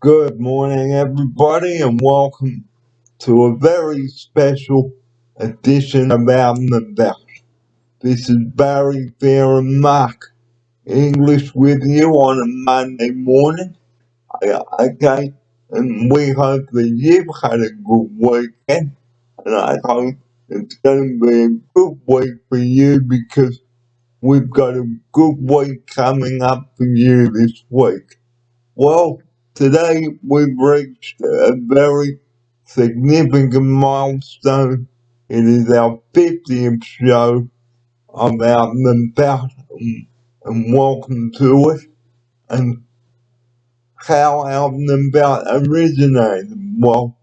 Good morning, everybody, and welcome to a very special edition of Out and About. This is Barry, Fair, and Mark English with you on a Monday morning. Okay, and we hope that you've had a good weekend, and I hope it's going to be a good week for you because we've got a good week coming up for you this week. Well, today we've reached a very significant milestone. It is our 50th show of Out and About, and welcome to it. And how Out and About originated? Well,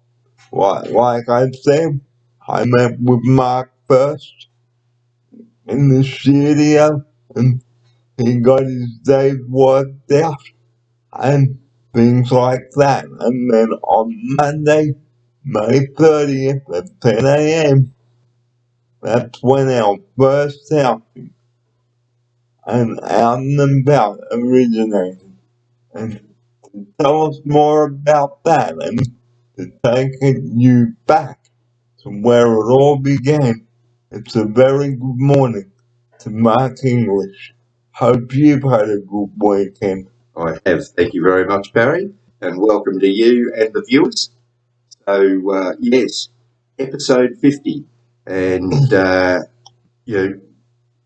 like I said, I met with Mark first in the studio, and he got his days worked out and things like that. And then on Monday, May 30th at 10 a.m., that's when our first outing and Out and About originated. And to tell us more about that and to take you back to where it all began, it's a very good morning to Mark English. Hope you've had a good weekend. I have. Thank you very much, Barry, and welcome to you and the viewers. So, yes, episode 50. And,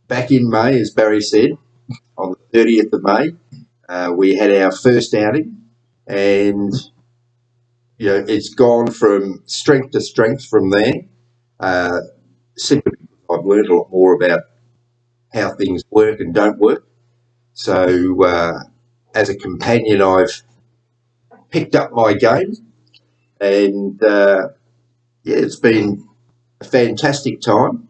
back in May, as Barry said, on the 30th of May, we had our first outing. And, it's gone from strength to strength from there. Simply because I've learned a lot more about how things work and don't work. So, as a companion, I've picked up my game. And it's been a fantastic time,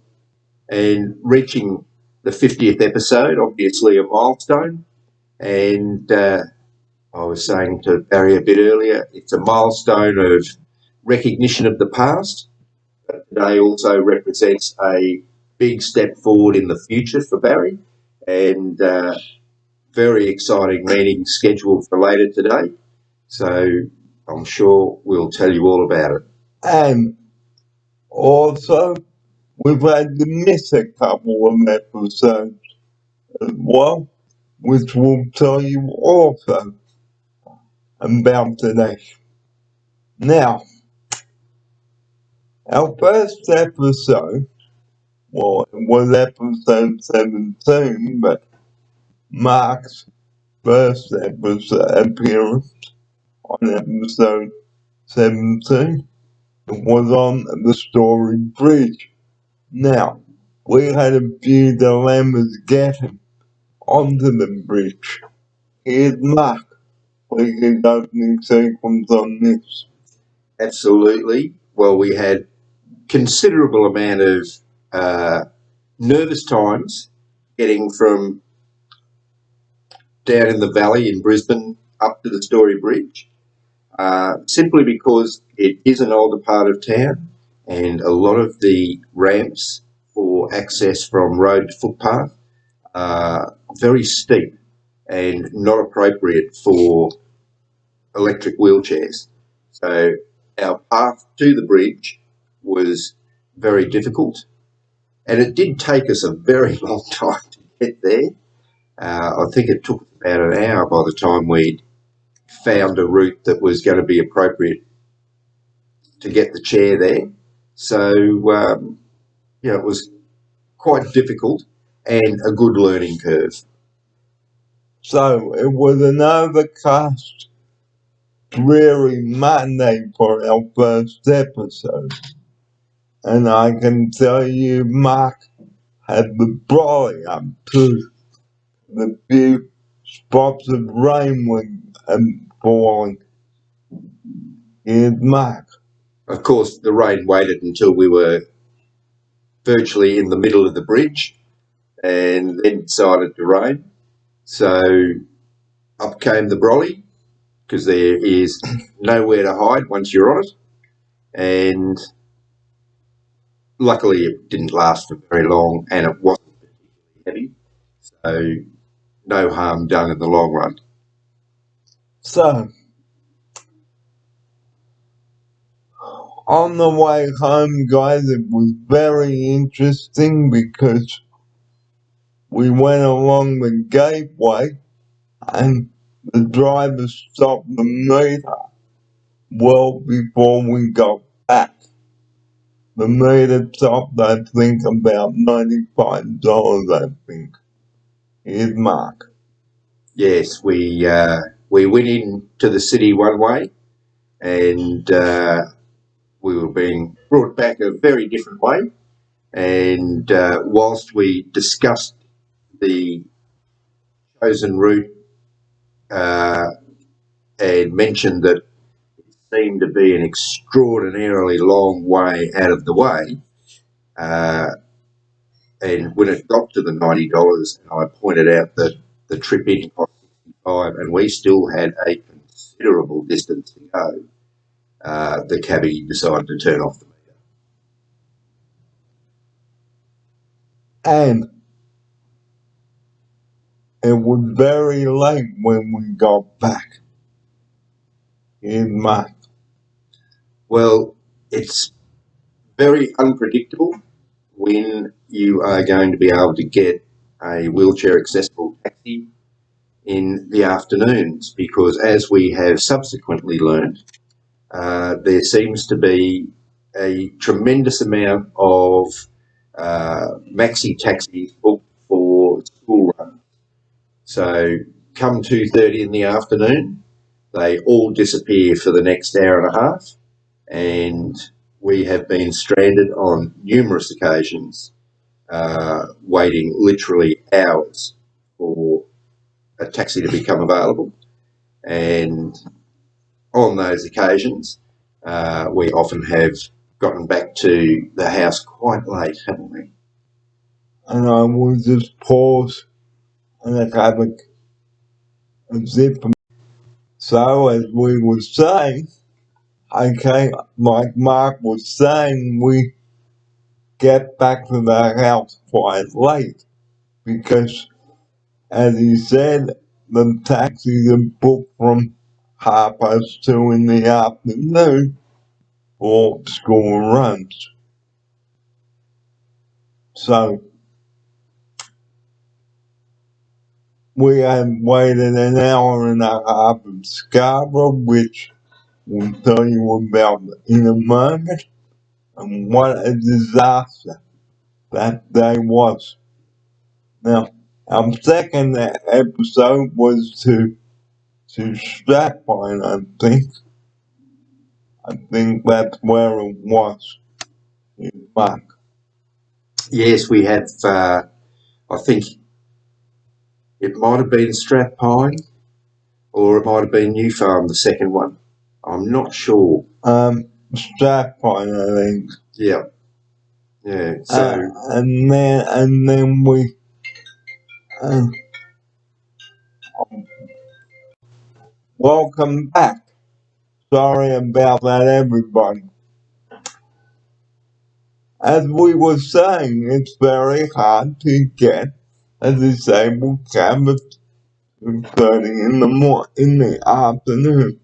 and reaching the 50th episode, obviously a milestone. And I was saying to Barry a bit earlier, it's a milestone of recognition of the past, but today also represents a big step forward in the future for Barry, and very exciting meeting scheduled for later today. So I'm sure we'll tell you all about it. And also, we've had to miss a couple of episodes as well, which we'll tell you also about today. Now, our first episode, well, it was episode 17, but Mark's first episode appearance on episode 17 was on the Story Bridge. Now, we had a few dilemmas getting onto the bridge. Here's Mark with his opening sequence on this. Absolutely. Well, we had considerable amount of nervous times getting from down in the valley in Brisbane up to the Story Bridge, simply because it is an older part of town, and a lot of the ramps for access from road to footpath are very steep and not appropriate for electric wheelchairs. So our path to the bridge was very difficult, and it did take us a very long time to get there. I think it took about an hour by the time we'd found a route that was going to be appropriate to get the chair there. So, it was quite difficult and a good learning curve. So it was an overcast, dreary Monday for our first episode. And I can tell you, Mark had the brolly up to the few spots of rain were falling. Here's Mark. Of course, the rain waited until we were virtually in the middle of the bridge, and then decided to rain. So up came the brolly, because there is nowhere to hide once you're on it. And luckily it didn't last for very long, and it wasn't particularly heavy. So no harm done in the long run. So, On the way home, guys, it was very interesting because we went along the gateway and the driver stopped the meter well before we got back. The meter stopped, I think, about $95, I think. Here's Mark. Yes, we went into the city one way, and we were being brought back a very different way. And whilst we discussed the chosen route and mentioned that it seemed to be an extraordinarily long way out of the way, and when it got to the $90, I pointed out that the trip in cost $65, and we still had a considerable distance to go. The cabbie decided to turn off the meter. And it was very late when we got back. Here's Mark. Well, it's very unpredictable when you are going to be able to get a wheelchair accessible taxi in the afternoons, because as we have subsequently learned, there seems to be a tremendous amount of maxi taxis booked for school runs. So come 2:30 in the afternoon, they all disappear for the next hour and a half, and we have been stranded on numerous occasions, waiting literally hours for a taxi to become available. And on those occasions, we often have gotten back to the house quite late, haven't we? And I will just pause and have a zip. So, as we were saying, like Mark was saying, we get back to the house quite late because, as he said, the taxis are booked from 2:30 in the afternoon for school runs. So, we have waited an hour and a half in Scarborough, which we'll tell you about in a moment, and what a disaster that day was. Now, our second episode was to Strathpine, I think. I think that's where it was in Mark. Yes, we have. I think it might have been Strathpine, or it might have been New Farm, the second one. I'm not sure. Strathpine, I think. Yeah. So and then we welcome back. Sorry about that, everybody. As we were saying, it's very hard to get a disabled cab at 2:30 in the afternoon.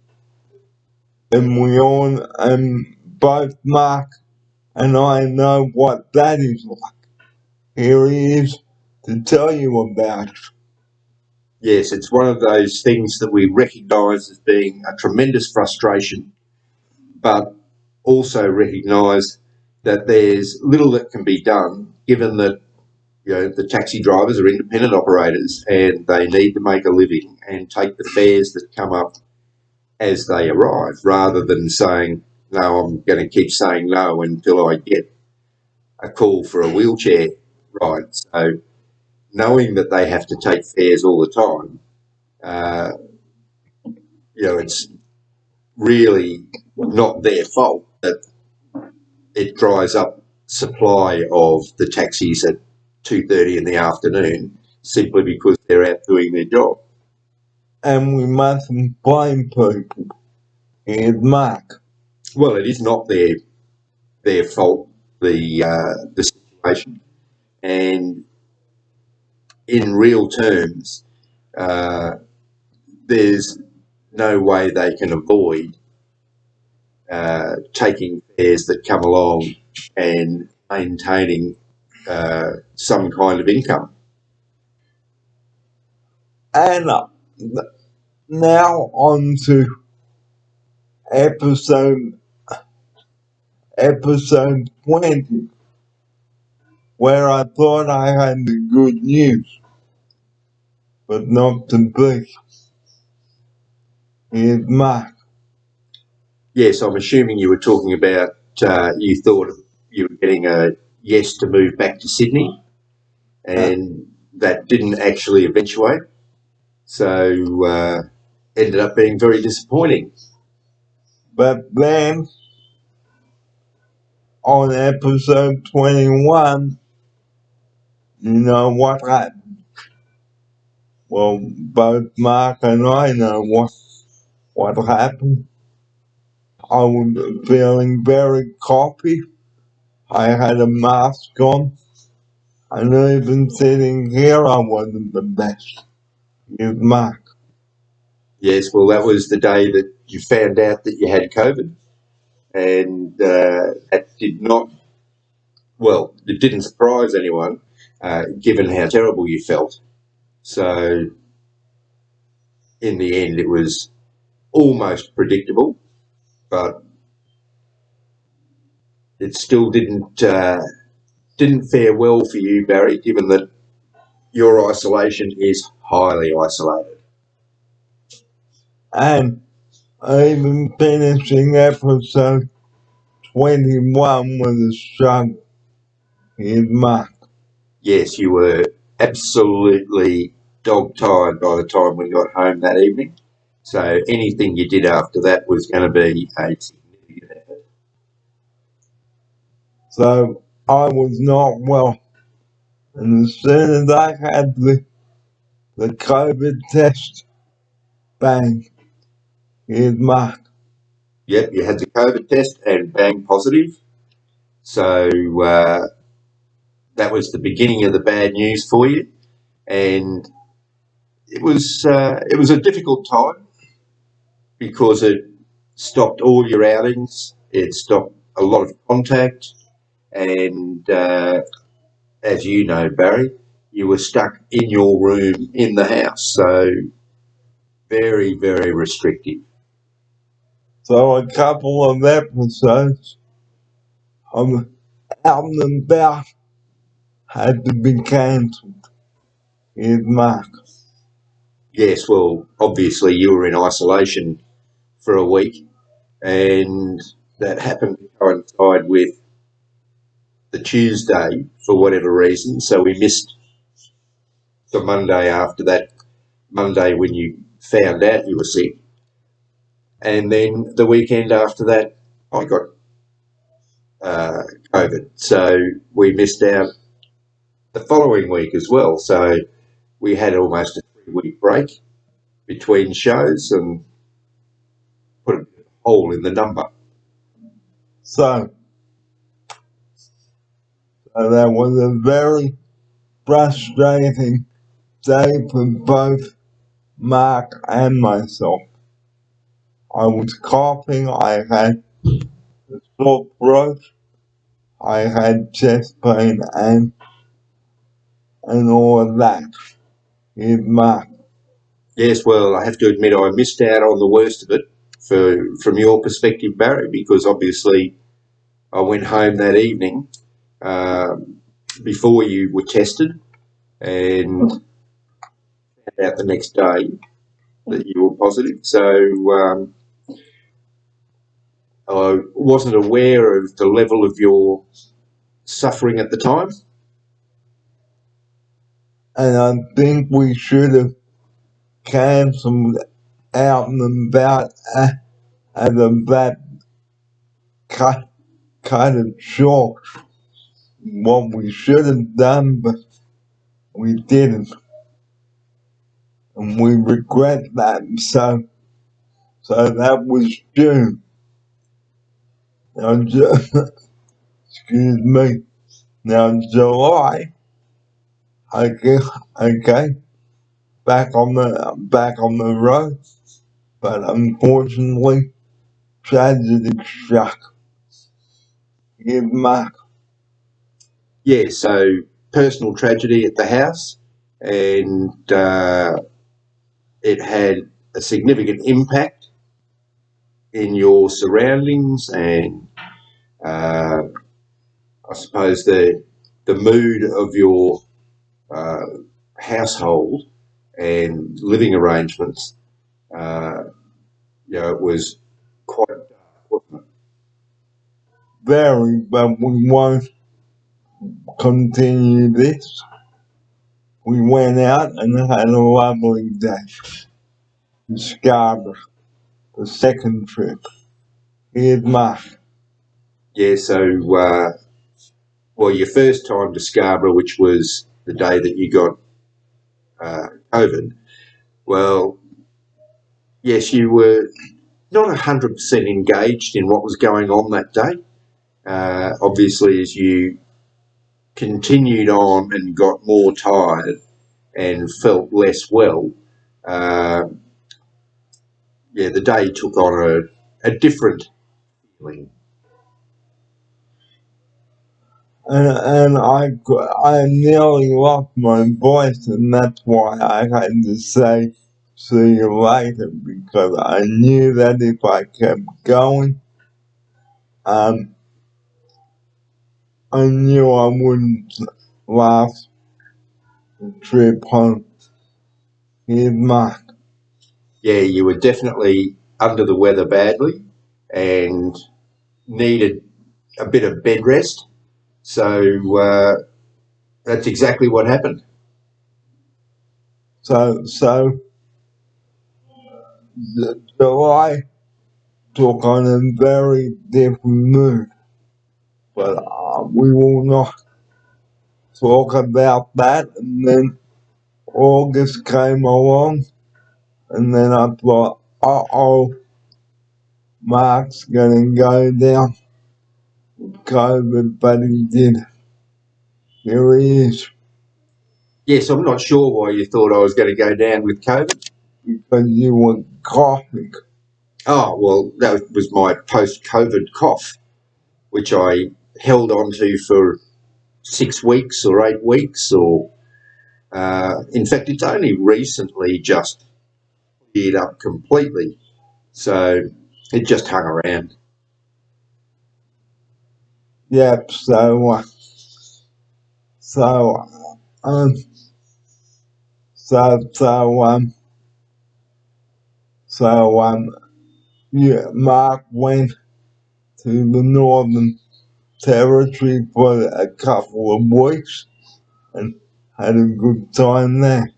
And both Mark and I know what that is like. Here he is to tell you about it. yes, it's one of those things that we recognise as being a tremendous frustration, but also recognise that there's little that can be done, given that the taxi drivers are independent operators and they need to make a living and take the fares that come up as they arrive, rather than saying, no, I'm going to keep saying no until I get a call for a wheelchair ride. So knowing that they have to take fares all the time, it's really not their fault that it dries up supply of the taxis at 2:30 in the afternoon, simply because they're out doing their job. And we mustn't blame people. Here's Mark. Well, it is not their fault, the situation, and in real terms, there's no way they can avoid taking fares that come along and maintaining some kind of income. And now on to episode 20, where I thought I had the good news, but not to be. Here's Mark. Yes, I'm assuming you were talking about you thought you were getting a yes to move back to Sydney, and that didn't actually eventuate. So ended up being very disappointing. But then on episode 21, you know what happened? Well, both Mark and I know what happened. I was feeling very coffee. I had a mask on. And even sitting here, I wasn't the best. Here's Mark. Yes, well, that was the day that you found out that you had COVID, and that did not, well, it didn't surprise anyone, given how terrible you felt. So in the end, it was almost predictable, but it still didn't fare well for you, Barry, given that your isolation is highly isolated. And even finishing episode 21 was a struggle. Here's Mark. Yes, you were absolutely dog-tired by the time we got home that evening. So anything you did after that was going to be a significant effort. So I was not well. And as soon as I had the COVID test, bang, here's Mark. Yep, you had the COVID test and bang, positive. So that was the beginning of the bad news for you, and it was a difficult time because it stopped all your outings. It stopped a lot of contact, and as you know, Barry, you were stuck in your room in the house. So very, very restrictive. So a couple of episodes of Out and About had to be cancelled. Here's Mark. Yes, well, obviously you were in isolation for a week, and that happened to coincide with the Tuesday for whatever reason. So we missed the Monday after that, Monday when you found out you were sick. And then the weekend after that, I got COVID. So we missed out the following week as well. So we had almost a 3-week break between shows and put a hole in the number. So that was a very frustrating day for both Mark and myself. I was coughing, I had a sore throat, I had chest pain and all of that. Here's Mark. Yes, well, I have to admit I missed out on the worst of it from your perspective, Barry, because obviously I went home that evening before you were tested and found out the next day that you were positive. So I wasn't aware of the level of your suffering at the time. And I think we should have cancelled Out and About and that cut it short. What we should have done, but we didn't. And we regret that. So that was June. Now, excuse me. Now July, okay, back on the road, but unfortunately, tragedy struck. Here's Mark. Yeah, so personal tragedy at the house, and it had a significant impact in your surroundings, and I suppose the mood of your uh, household and living arrangements. Uh, it was quite dark, wasn't it? Very, but we won't continue this. We went out and had a lovely day. In Scarborough, the second trip. Here's Mark. Yeah, so your first time to Scarborough, which was the day that you got COVID. Well, yes, you were not 100% engaged in what was going on that day. Obviously, as you continued on and got more tired and felt less well, uh, the day took on a different feeling. And I nearly lost my voice, and that's why I had to say see you later, because I knew that if I kept going, um, I knew I wouldn't last the trip home. Here's Mark. Yeah, you were definitely under the weather badly and needed a bit of bed rest. So that's exactly what happened. So July took on a very different mood, but we will not talk about that. And then August came along, and then I thought, Mark's gonna go down with COVID, but he did. Here he is, Yes, I'm not sure why you thought I was going to go down with COVID. because you were coughing. Oh, well, that was my post-COVID cough, which I held on to for 6 weeks or 8 weeks, or in fact, it's only recently just cleared up completely. So it just hung around. Yep. So um, so so um, so yeah, Mark went to the Northern Territory for a couple of weeks and had a good time there.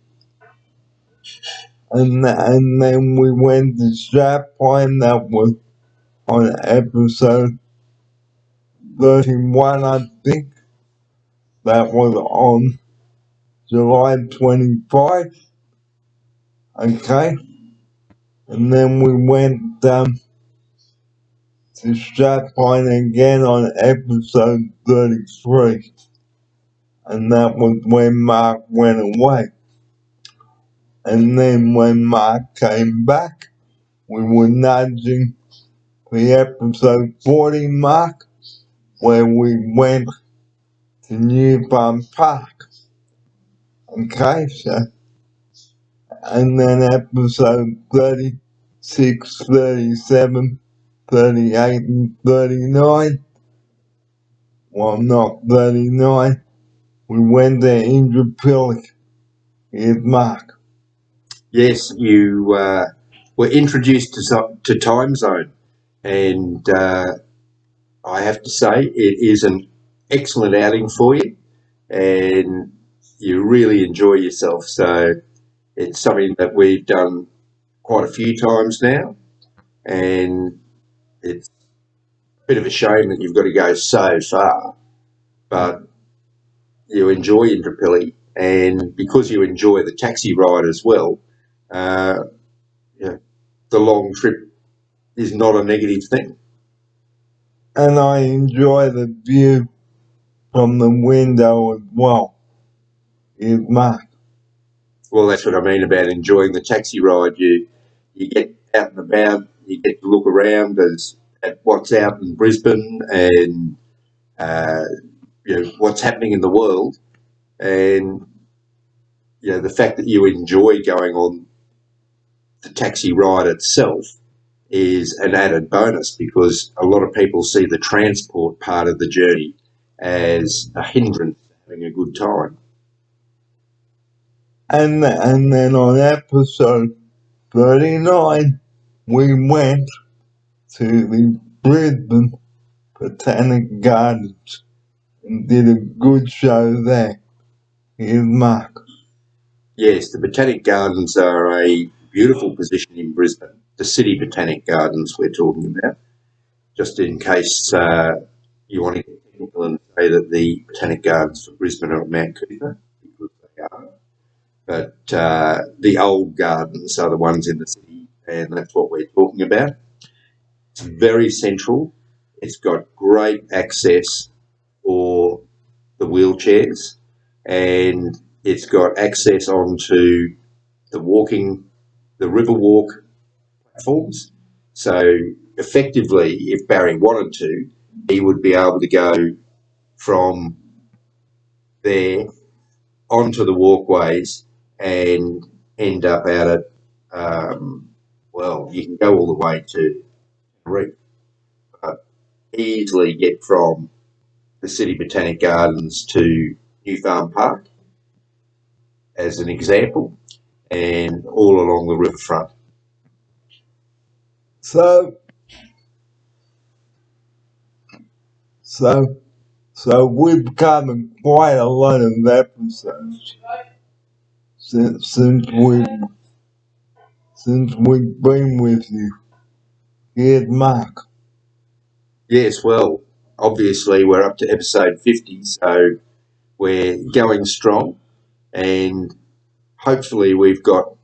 And then we went to Strathpine. That was on episode 31, I think. That was on July 25. Okay. And then we went to Strathpine again on episode 33. And that was when Mark went away. And then when Mark came back, we were nudging the episode 40 mark, where we went to New Farm Park. Okay, so, and then episode 36, 37, 38, and 39. Well, not 39. We went to Indooroopilly. Here's Mark. Yes, you were introduced to Time Zone, and I have to say it is an excellent outing for you, and you really enjoy yourself. So it's something that we've done quite a few times now, and it's a bit of a shame that you've got to go so far, but you enjoy Indooroopilly, and because you enjoy the taxi ride as well, uh, the long trip is not a negative thing. And I enjoy the view from the window as well. Here's Mark. Well, that's what I mean about enjoying the taxi ride. You get out and about, you get to look around at what's out in Brisbane, and what's happening in the world, and the fact that you enjoy going on the taxi ride itself is an added bonus, because a lot of people see the transport part of the journey as a hindrance to having a good time. And then on episode 39, we went to the Brisbane Botanic Gardens and did a good show there. Here's Mark. Yes, the Botanic Gardens are a beautiful position in Brisbane. The City Botanic Gardens we're talking about, just in case you want to get technical and say that the Botanic Gardens for Brisbane are at Mount Coot-tha, because they are. But the old gardens are the ones in the city, and that's what we're talking about. It's very central. It's got great access for the wheelchairs, and it's got access onto the Riverwalk platforms. So effectively, if Barry wanted to, he would be able to go from there onto the walkways and end up out at, you can go all the way to Reef, but easily get from the City Botanic Gardens to New Farm Park, as an example, and all along the riverfront. So we've covered quite a lot of episodes since we've been with you. Here's Mark. Yes, well, obviously we're up to episode 50, so we're going strong, and hopefully we've got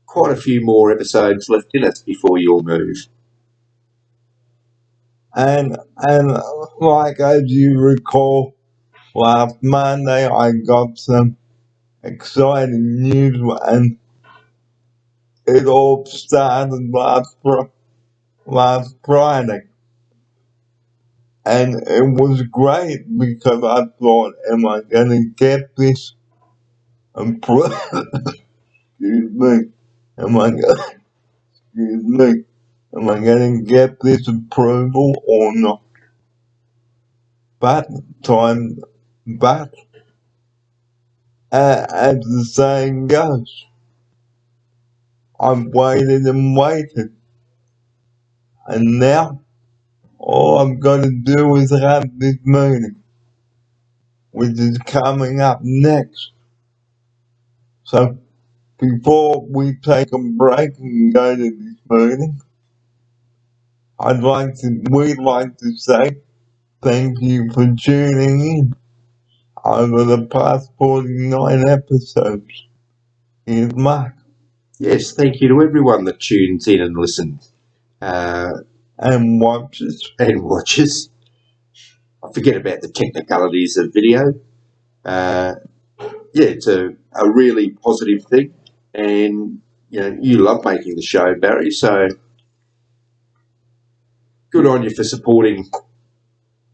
quite a few more episodes left in us before you'll move. And like as you recall, last Monday I got some exciting news, and it all started last Friday. And it was great because I thought, am I gonna get this approved? Excuse me. Am I gonna get this approval or not? But as the saying goes, I've waited and waited, and now all I've got to do is have this meeting, which is coming up next. So before we take a break and go to this meeting, we'd like to say thank you for tuning in over the past 49 episodes. Here's Mark. Yes, thank you to everyone that tunes in and listens. And watches. I forget about the technicalities of video. It's a really positive thing, and you love making the show, Barry, so good on you for supporting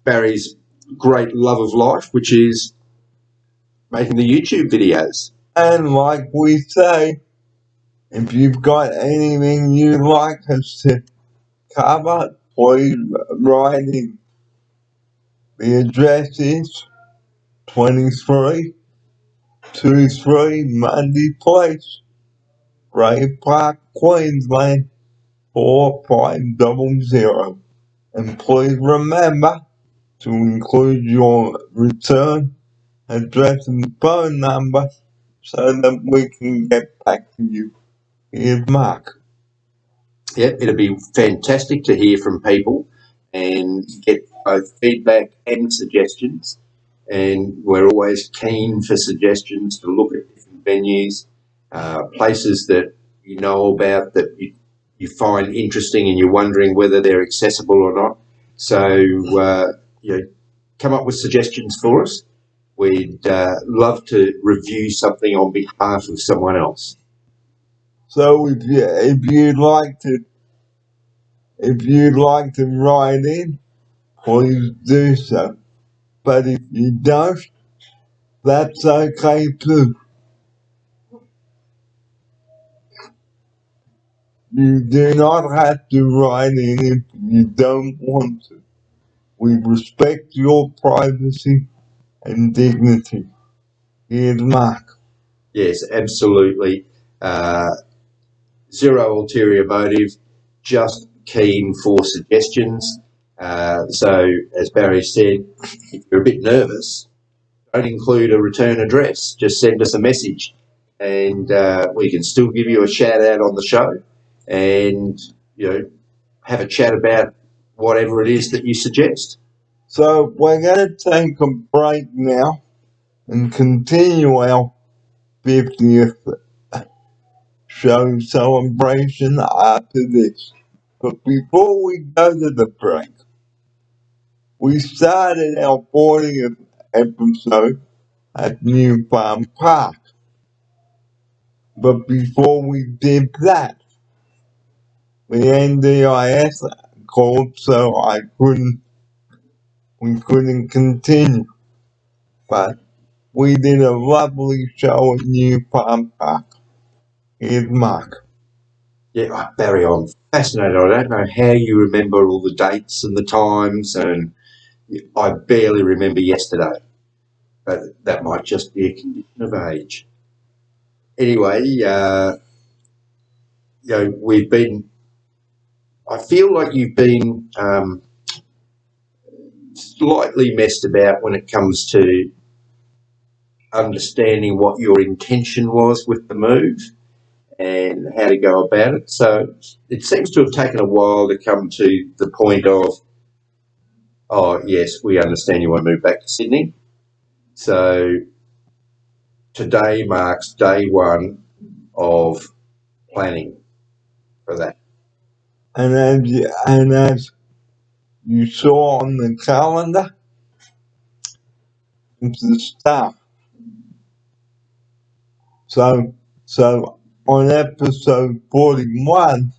Barry's great love of life, which is making the YouTube videos. And like we say, if you've got anything you'd like us to cover, please write in. The address is 2323 Mundy Place, Bray Park, Queensland 4500. And please remember to include your return address and phone number so that we can get back to you. Here's Mark. Yeah, it'd be fantastic to hear from people and get both feedback and suggestions. And we're always keen for suggestions to look at different venues, places that you know about that you find interesting and you're wondering whether they're accessible or not. So, come up with suggestions for us. We'd love to review something on behalf of someone else. So if you'd like to write in, please do so. but if you don't, that's okay too. You do not have to write in if you don't want to. We respect your privacy and dignity. Here's Mark. Yes, absolutely. Zero ulterior motive, just keen for suggestions. So, as Barry said, if you're a bit nervous, don't include a return address. Just send us a message, and we can still give you a shout out on the show, and have a chat about whatever it is that you suggest. So we're going to take a break now and continue our 50th show celebration after this. But before we go to the break, we started our 40th episode at New Farm Park. But before we did that, the NDIS called, so we couldn't continue. But we did a lovely show at New Farm Park. Here's Mark. Yeah, Barry, I'm fascinated. I don't know how you remember all the dates and the times, and I barely remember yesterday. But that might just be a condition of age. Anyway, we've been. I feel like you've been slightly messed about when it comes to understanding what your intention was with the move and how to go about it. So it seems to have taken a while to come to the point of, oh, yes, we understand you want to move back to Sydney. So today marks day one of planning for that. And as you saw on the calendar, it's the start. So on episode 41,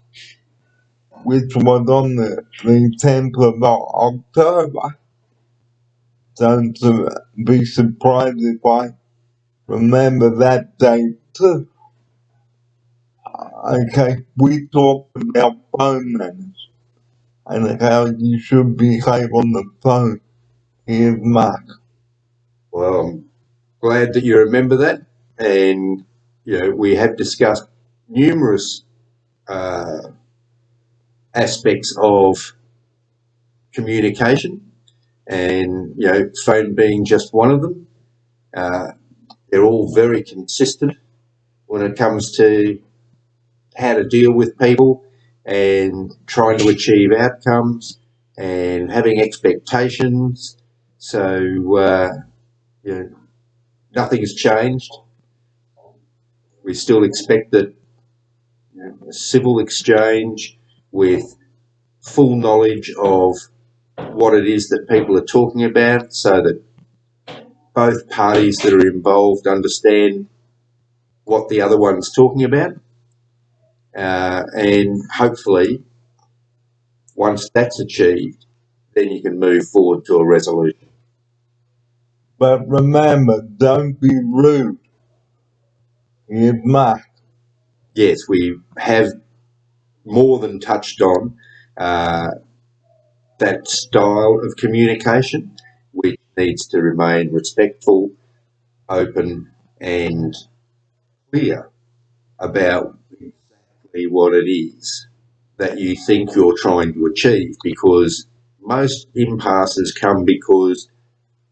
which was on the 10th of October, don't be surprised if I remember that date too. Okay, we talked about phone manners and how you should behave on the phone. Here's Mark. Well, I'm glad that you remember that. And, we have discussed numerous aspects of communication, and phone being just one of them. They're all very consistent when it comes to how to deal with people and trying to achieve outcomes and having expectations. So nothing has changed. We still expect that a civil exchange with full knowledge of what it is that people are talking about, so that both parties that are involved understand what the other one's talking about. And hopefully, once that's achieved, then you can move forward to a resolution. But remember, don't be rude. Here's Mark. Yes, we have more than touched on that style of communication, which needs to remain respectful, open, and clear about exactly what it is that you think you're trying to achieve, because most impasses come because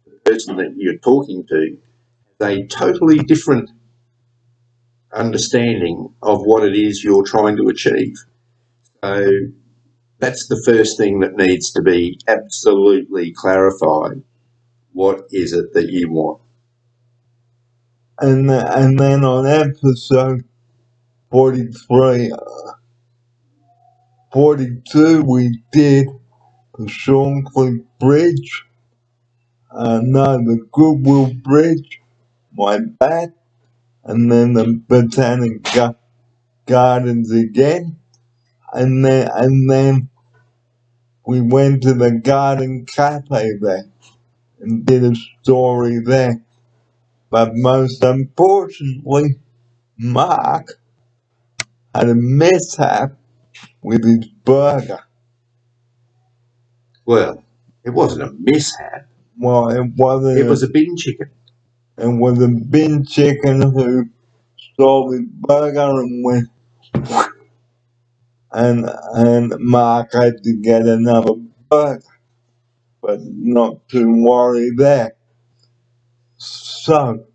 the person that you're talking to has a totally different understanding of what it is you're trying to achieve. So that's the first thing that needs to be absolutely clarified. What is it that you want? And then on episode 43, 42, we did the Shorncliffe Bridge. No, the Goodwill Bridge, my bad. And then the Botanic Gardens again. And then we went to the Garden Cafe there. and did a story there. But most unfortunately, Mark had a mishap with his burger. Well, it wasn't a mishap. Well, it wasn't. It was a bin chicken. It was a bin chicken who stole his burger and went. And Mark had to get another burger, but not to worry there. So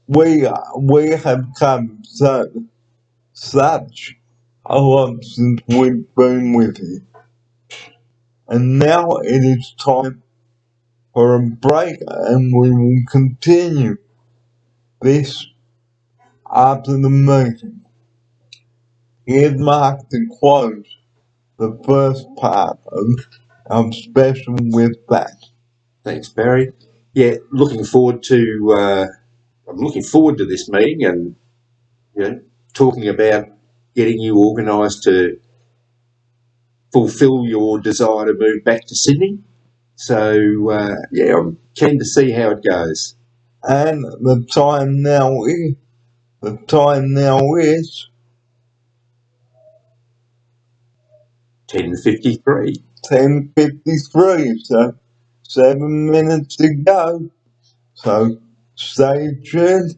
we have come such a lot since we've been with you, and now it is time for a break, and we will continue this after the meeting. Here's Mark to close the first part of our special with that. Thanks, Barry. Yeah, looking forward to. I'm looking forward to this meeting and talking about getting you organised to fulfil your desire to move back to Sydney. So I'm keen to see how it goes. And the time now is 10:53. 10:53, so 7 minutes to go. So stay tuned.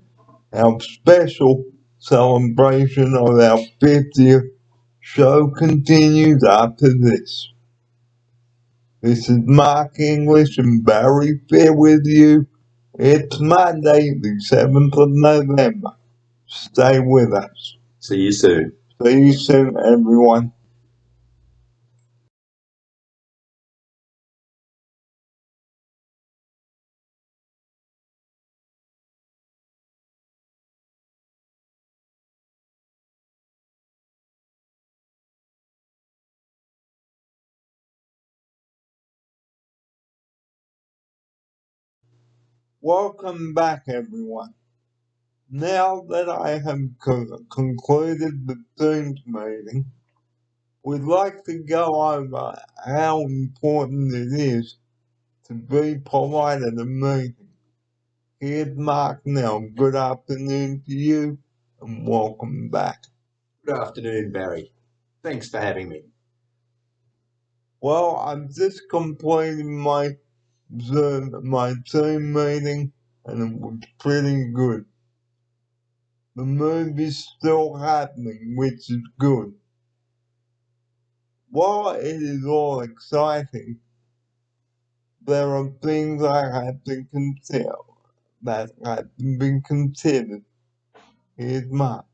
Our special celebration of our 50th show continues after this. This is Mark English and Barry Fair with you. It's Monday, the 7th of November. Stay with us. See you soon. See you soon, everyone. Welcome back, everyone. Now that I have concluded the Teams meeting, we'd like to go over how important it is to be polite at a meeting. Here's Mark now. Good afternoon to you and welcome back. Good afternoon, Barry. Thanks for having me. Well, I'm just completing my team meeting and it was pretty good. The move is still happening, which is good. While it is all exciting, there are things I have to consider that have been considered. Here's Mark.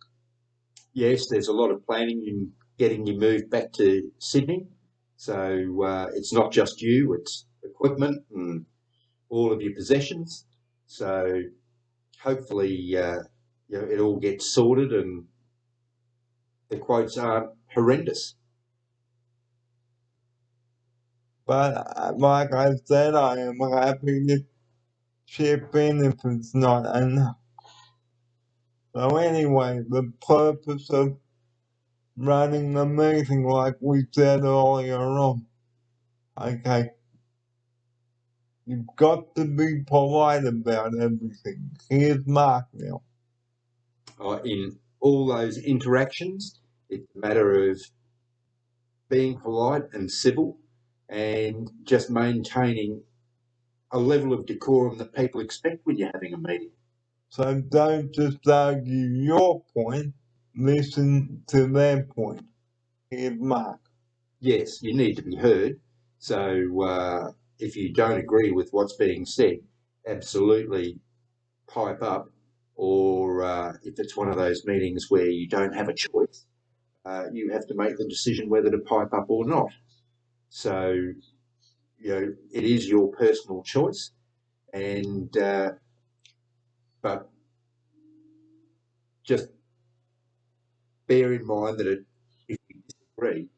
Yes, there's a lot of planning in getting you moved back to Sydney. So it's not just you, it's equipment and all of your possessions. So hopefully it all gets sorted and the quotes aren't horrendous. But like I said, I am happy to chip in if it's not enough. So anyway, the purpose of running the meeting, like we said earlier on, okay, you've got to be polite about everything. Here's Mark now. In all those interactions, it's a matter of being polite and civil and just maintaining a level of decorum that people expect when you're having a meeting. So don't just argue your point, listen to their point. Here's Mark. Yes, you need to be heard. So if you don't agree with what's being said, absolutely pipe up. Or if it's one of those meetings where you don't have a choice, you have to make the decision whether to pipe up or not. So, it is your personal choice, and but just bear in mind that if you disagree,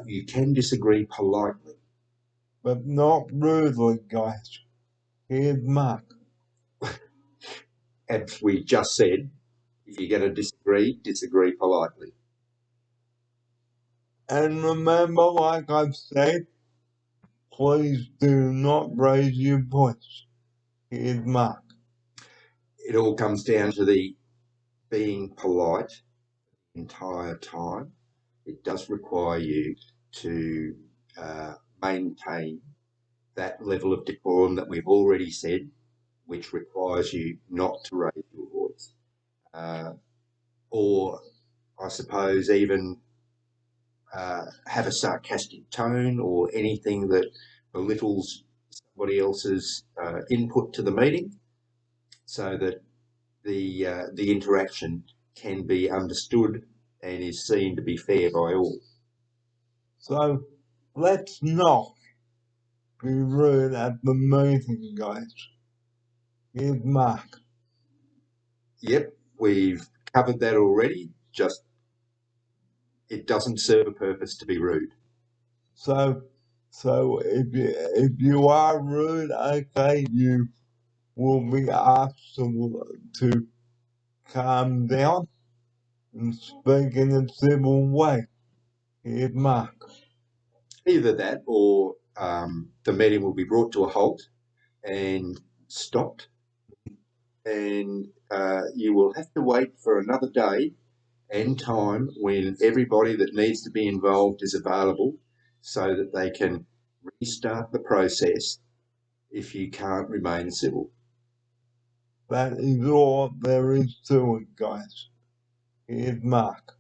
you can disagree politely. But not rudely, guys. Here's Mark. As we just said, if you're going to disagree politely. And remember, like I've said, please do not raise your voice. Here's Mark. It all comes down to the being polite the entire time. It does require you to maintain that level of decorum that we've already said, which requires you not to raise your voice. Or I suppose even have a sarcastic tone or anything that belittles somebody else's input to the meeting, so that the interaction can be understood and is seen to be fair by all. So let's not be rude at the meeting, guys. Here's Mark. Yep, we've covered that already. Just it doesn't serve a purpose to be rude. So if you are rude, okay, you will be asked to calm down and speak in a civil way. Here's Mark. Either that or the meeting will be brought to a halt and stopped, and you will have to wait for another day and time when everybody that needs to be involved is available, so that they can restart the process if you can't remain civil. That is all there is to it, guys. Here's Mark.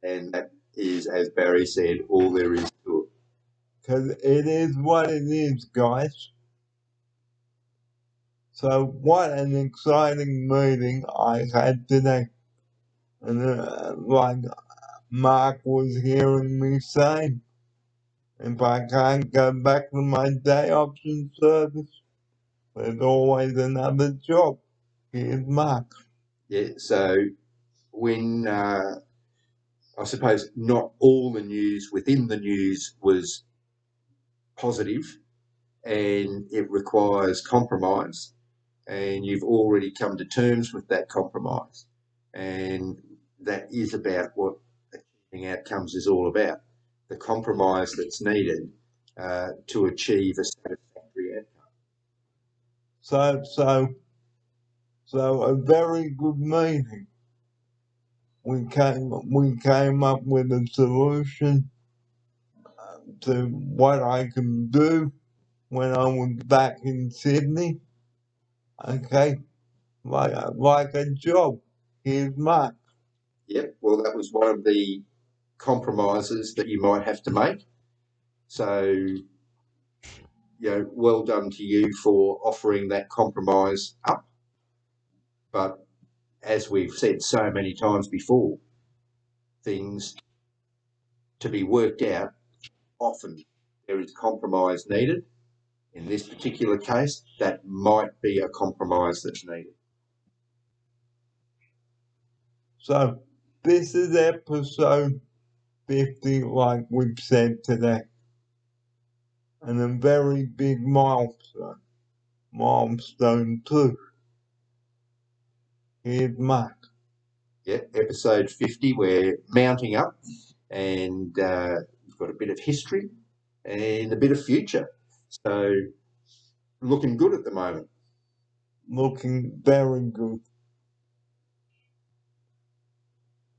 And that is, as Barry said, all there is to it. Because it is what it is, guys. So what an exciting meeting I had today. And like Mark was hearing me say, if I can't go back to my day option service, there's always another job. Here's Mark. Yeah, so when I suppose not all the news within the news was positive, and it requires compromise, and you've already come to terms with that compromise, and that is about what achieving outcomes is all about, the compromise that's needed to achieve a satisfactory outcome. So a very good meeting. We came up with a solution to what I can do when I was back in Sydney. Okay, like a job. Here's Mark. Yep, well, that was one of the compromises that you might have to make. So, well done to you for offering that compromise up. But as we've said so many times before, things to be worked out, often there is compromise needed. In this particular case, that might be a compromise that's needed. So this is episode 50, like we've said today, and a very big milestone. Milestone too. Here's Mark. Yeah, episode 50, we're mounting up, and we've got a bit of history and a bit of future. So looking good at the moment. Looking very good.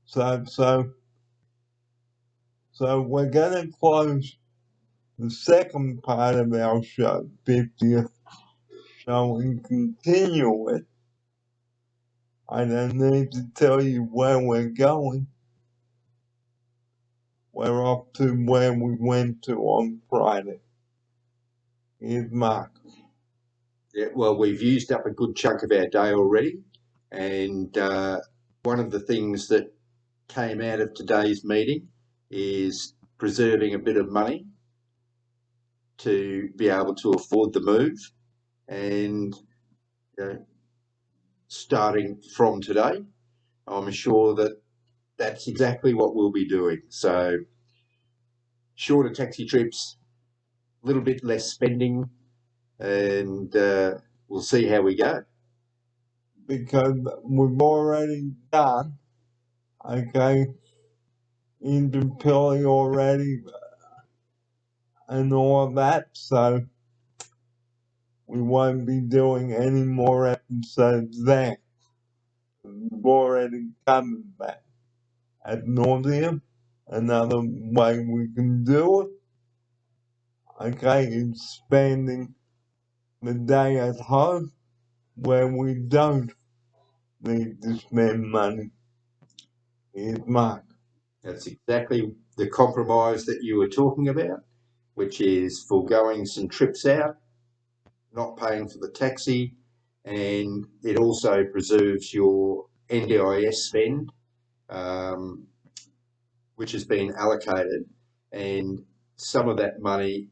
So we're gonna close the second part of our show, 50th show, and continue it. I don't need to tell you where we're going. We're off to where we went to on Friday. Here's Mark. Yeah, well, we've used up a good chunk of our day already, and one of the things that came out of today's meeting is preserving a bit of money to be able to afford the move, and starting from today, I'm sure that that's exactly what we'll be doing. So shorter taxi trips, a little bit less spending, and we'll see how we go. Because we've already done, okay, Indooroopilly already, and all that, so we won't be doing any more episodes there. We've already covered that ad nauseum. Another way we can do it, okay, is spending the day at home where we don't need to spend money. Here's Mark. That's exactly the compromise that you were talking about, which is foregoing some trips out, not paying for the taxi, and it also preserves your NDIS spend, which has been allocated, and some of that money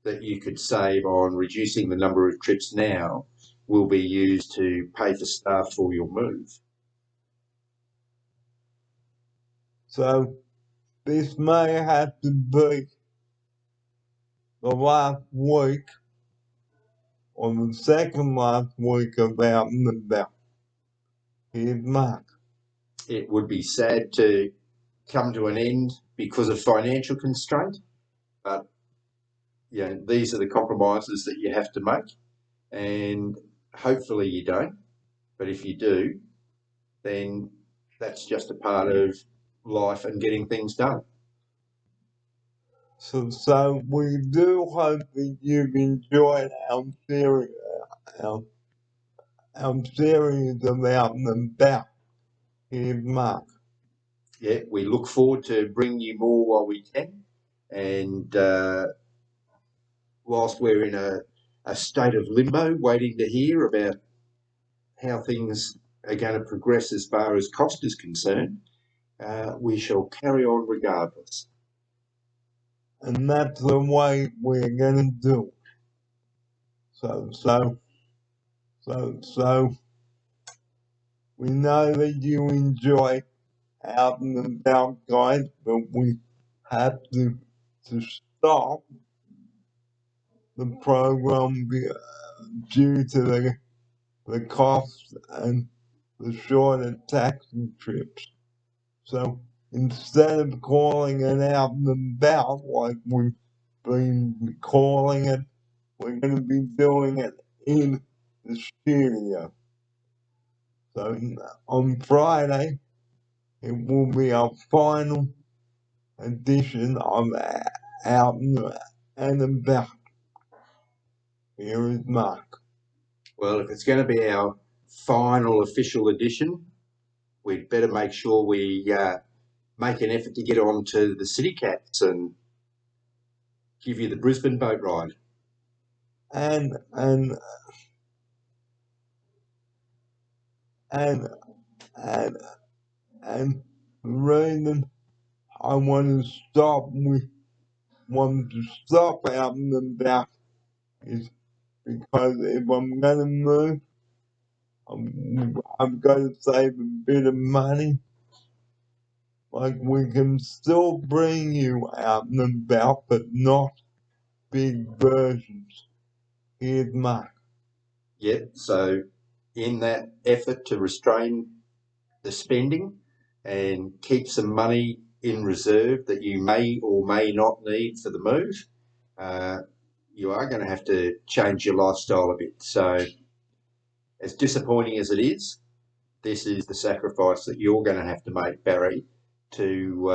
that you could save on reducing the number of trips now will be used to pay for staff for your move. So this may have to be the last week or the second last week of Out and About. Here's Mark. It would be sad to come to an end because of financial constraint, but these are the compromises that you have to make, and hopefully you don't. But if you do, then that's just a part of life and getting things done. So we do hope that you've enjoyed our series, our series of Out and About. Here's Mark. Yeah, we look forward to bringing you more while we can, and whilst we're in a state of limbo, waiting to hear about how things are going to progress as far as cost is concerned, we shall carry on regardless. And that's the way we're gonna do it. So we know that you enjoy Out and About, guys, but we have to stop the program due to the cost and the shorter taxi trips. So instead of calling it Out and About like we've been calling it, we're going to be doing it in the studio. So on Friday, it will be our final edition of Out and About. Here is Mark. Well, if it's going to be our final official edition, we'd better make sure we make an effort to get on to the City Cats and give you the Brisbane boat ride. And the reason I want to stop Out and About is because if I'm gonna move, I'm gonna save a bit of money. Like we can still bring you Out and About, but not big versions. Here's Mark. Yep, so in that effort to restrain the spending and keep some money in reserve that you may or may not need for the move, you are going to have to change your lifestyle a bit. So as disappointing as it is, this is the sacrifice that you're going to have to make, Barry, to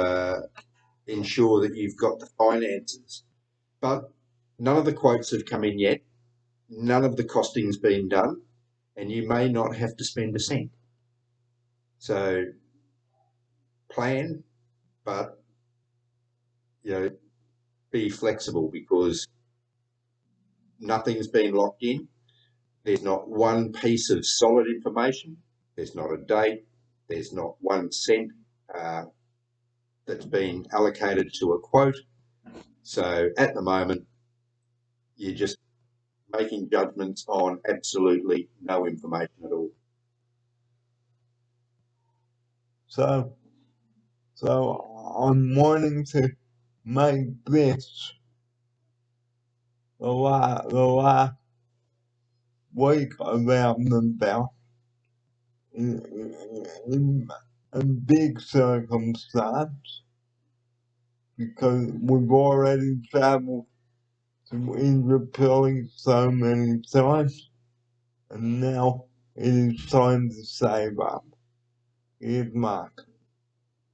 ensure that you've got the finances. But none of the quotes have come in yet. None of the costing's been done, and you may not have to spend a cent. So plan, but be flexible because nothing's been locked in. There's not one piece of solid information. There's not a date. There's not 1 cent that's been allocated to a quote. So at the moment, you're just making judgments on absolutely no information at all. So I'm wanting to make this the last week of Out and About in big circumstance because we've already traveled to Indooroopilly so many times, and now it is time to save up. Here's Mark.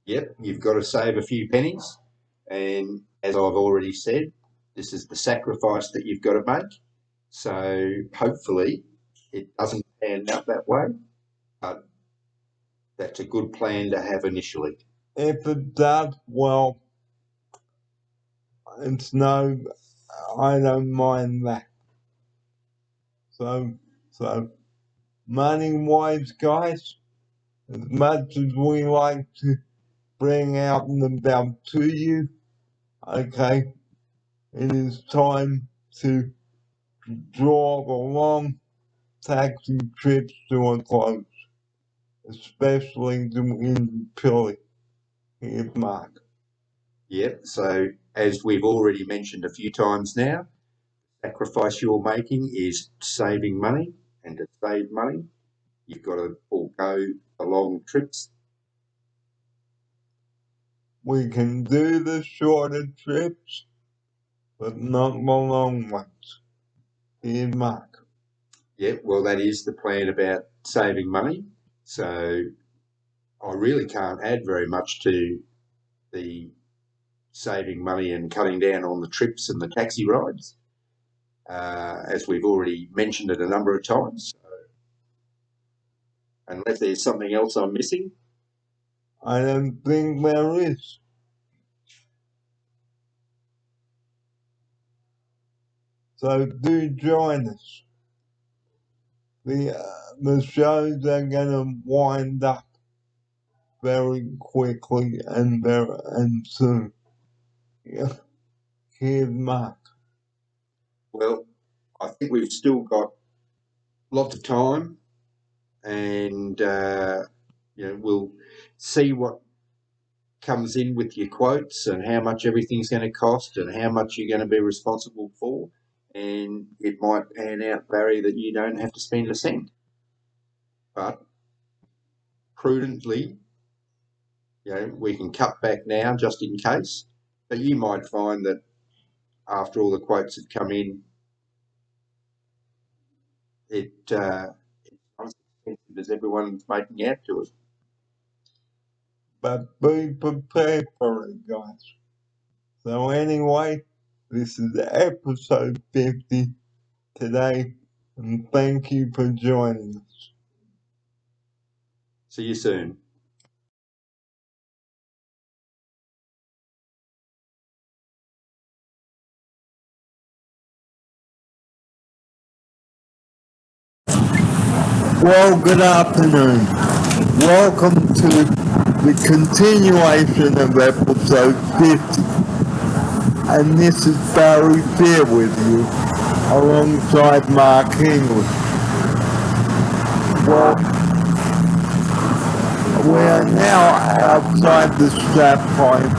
Yep, you've got to save a few pennies. And as I've already said, this is the sacrifice that you've got to make. So hopefully it doesn't pan out that way, but that's a good plan to have initially. If it does, well, it's no, I don't mind that. So money-wise, guys, as much as we like to bring out and about to you, okay, it is time to draw the long taxi trips to a close, especially to Indooroopilly. Here's Mark. Yep, so as we've already mentioned a few times now, the sacrifice you're making is saving money, and to save money, you've got to forego the long trips. We can do the shorter trips, but not the long ones. Here's Mark. Yep, well, that is the plan about saving money. So I really can't add very much to the saving money and cutting down on the trips and the taxi rides, as we've already mentioned it a number of times. So, unless there's something else I'm missing. I don't think there is. So do join us. The shows are gonna wind up very quickly and soon. Yeah. Here's Mark. Well, I think we've still got lots of time, and we'll see what comes in with your quotes and how much everything's going to cost and how much you're going to be responsible for. And it might pan out, Barry, that you don't have to spend a cent. But prudently, we can cut back now just in case. But you might find that after all the quotes have come in, it's not as expensive as everyone's making out to us. But be prepared for it, guys. So anyway, this is episode 50 today, and thank you for joining us. See you soon. Well, good afternoon. Welcome to the continuation of episode 50. And this is Barry Fair with you, alongside Mark English. Well, we are now outside the Strathclyde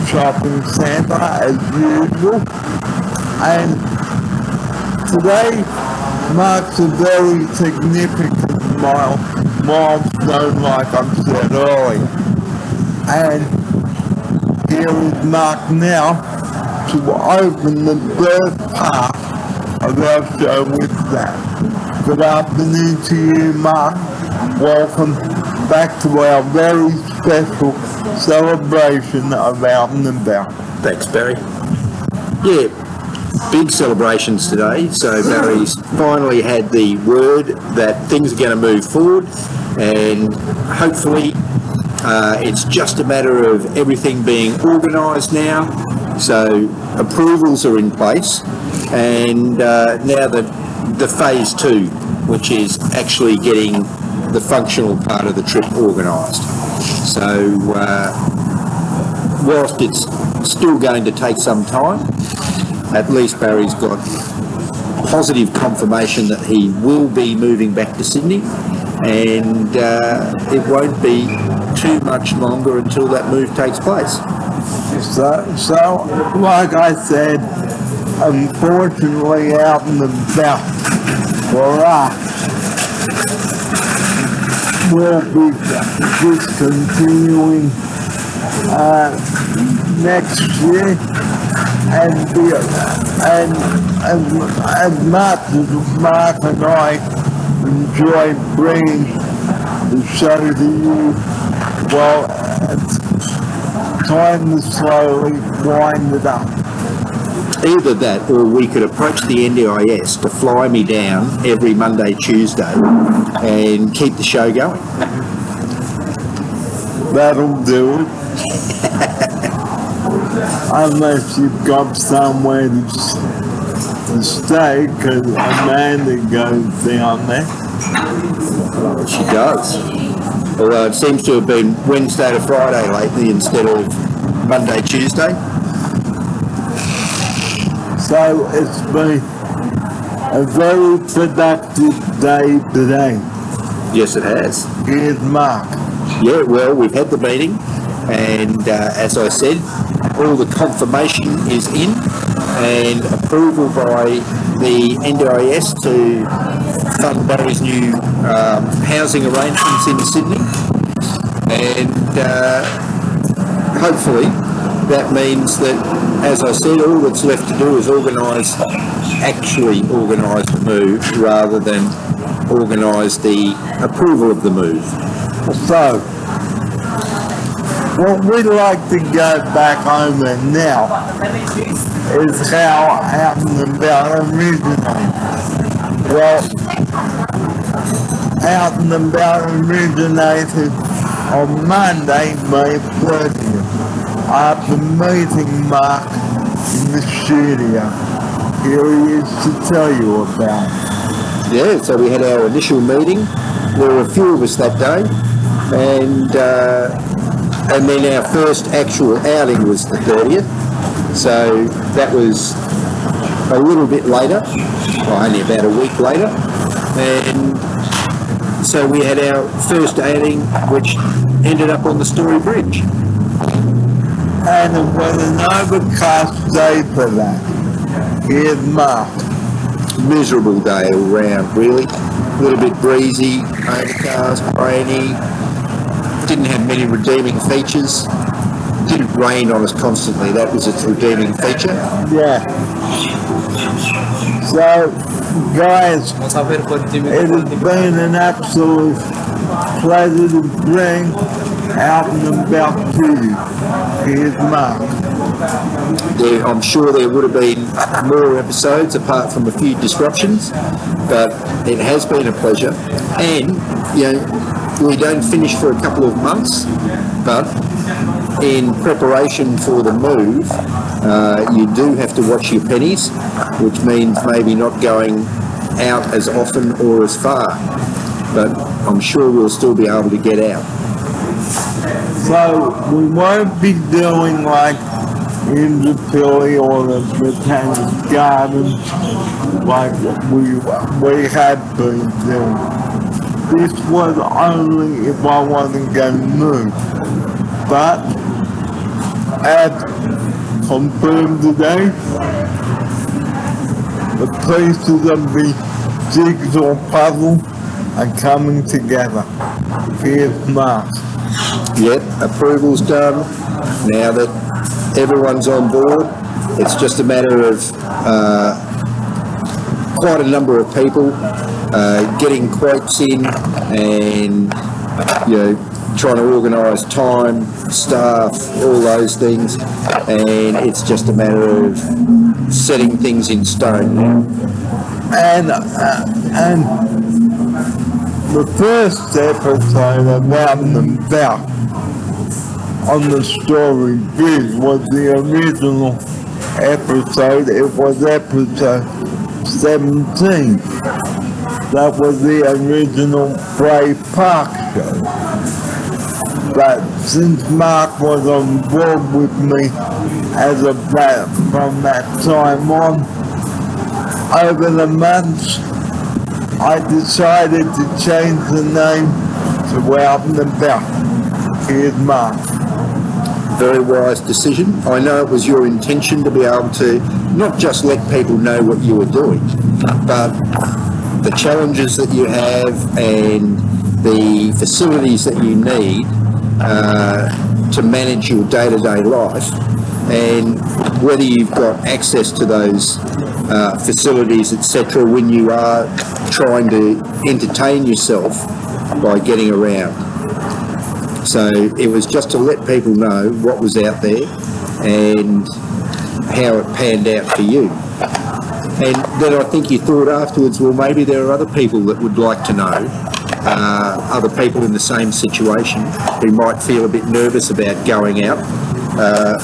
Shopping Centre as usual. And today marks a very significant milestone, like I said earlier. And here is Mark now to open the third part of our show with that. Good afternoon to you, Mark. Welcome back to our very special celebration of Out and About. Thanks, Barry. Yeah, big celebrations today. So Barry's finally had the word that things are going to move forward, and hopefully it's just a matter of everything being organised now. So approvals are in place, and now the phase 2, which is actually getting the functional part of the trip organised. So whilst it's still going to take some time, at least Barry's got positive confirmation that he will be moving back to Sydney, and it won't be too much longer until that move takes place. So like I said, unfortunately Out and About for us will be discontinuing next year. as much as Mark and I enjoy bringing the show to you, well, it's time to slowly wind it up. Either that, or we could approach the NDIS to fly me down every Monday, Tuesday, and keep the show going. That'll do it. Unless you've got somewhere to stay, because Amanda goes down there. She does. Although it seems to have been Wednesday to Friday lately instead of Monday, Tuesday. So it's been a very productive day today. Yes, it has. Here's Mark. Yeah, well, we've had the meeting, and as I said, all the confirmation is in, and approval by the NDIS to fund Barry's new housing arrangements in Sydney, and hopefully that means that, as I said, all that's left to do is actually organise the move rather than organise the approval of the move. So, what we'd like to go back over now is how Out and About originated. Well, Out and About originated on Monday, May 30th, after meeting Mark in the studio. Here he is to tell you about it. Yeah, so we had our initial meeting. There were a few of us that day, and then our first actual outing was the 30th. So that was a little bit later, well, only about a week later, and so we had our first outing, which ended up on the Story Bridge. And it was an overcast day for that. Here's Mark. Miserable day all round, really. A little bit breezy, overcast, rainy. Didn't have many redeeming features. Didn't rain on us constantly. That was its redeeming feature. Yeah. So, guys, it has been an absolute pleasure to bring Out and About to you. Here's Mark. I'm sure there would have been more episodes apart from a few disruptions, but it has been a pleasure. And, we don't finish for a couple of months, but in preparation for the move, you do have to watch your pennies, which means maybe not going out as often or as far, but I'm sure we'll still be able to get out. So, we won't be doing like in the Philly or the Botanic Gardens like we had been doing. This was only if I wasn't going to move. But, as confirmed today, the pieces of the jigsaw puzzle are coming together. Here's Mark. Yep, approval's done. Now that everyone's on board, it's just a matter of quite a number of people getting quotes in and, trying to organise time, staff, all those things, and it's just a matter of setting things in stone now. And the first episode of Out and About on the Story Bridge was the original episode. It was episode 17. That was the original Bray Park show. But since Mark was on board with me as of that, from that time on, over the months, I decided to change the name to Out and About. Here's Mark. Very wise decision. I know it was your intention to be able to not just let people know what you were doing, but the challenges that you have and the facilities that you need to manage your day-to-day life and whether you've got access to those facilities, etc., when you are trying to entertain yourself by getting around. So it was just to let people know what was out there and how it panned out for you. And then I think you thought afterwards, well, maybe there are other people that would like to know, other people in the same situation who might feel a bit nervous about going out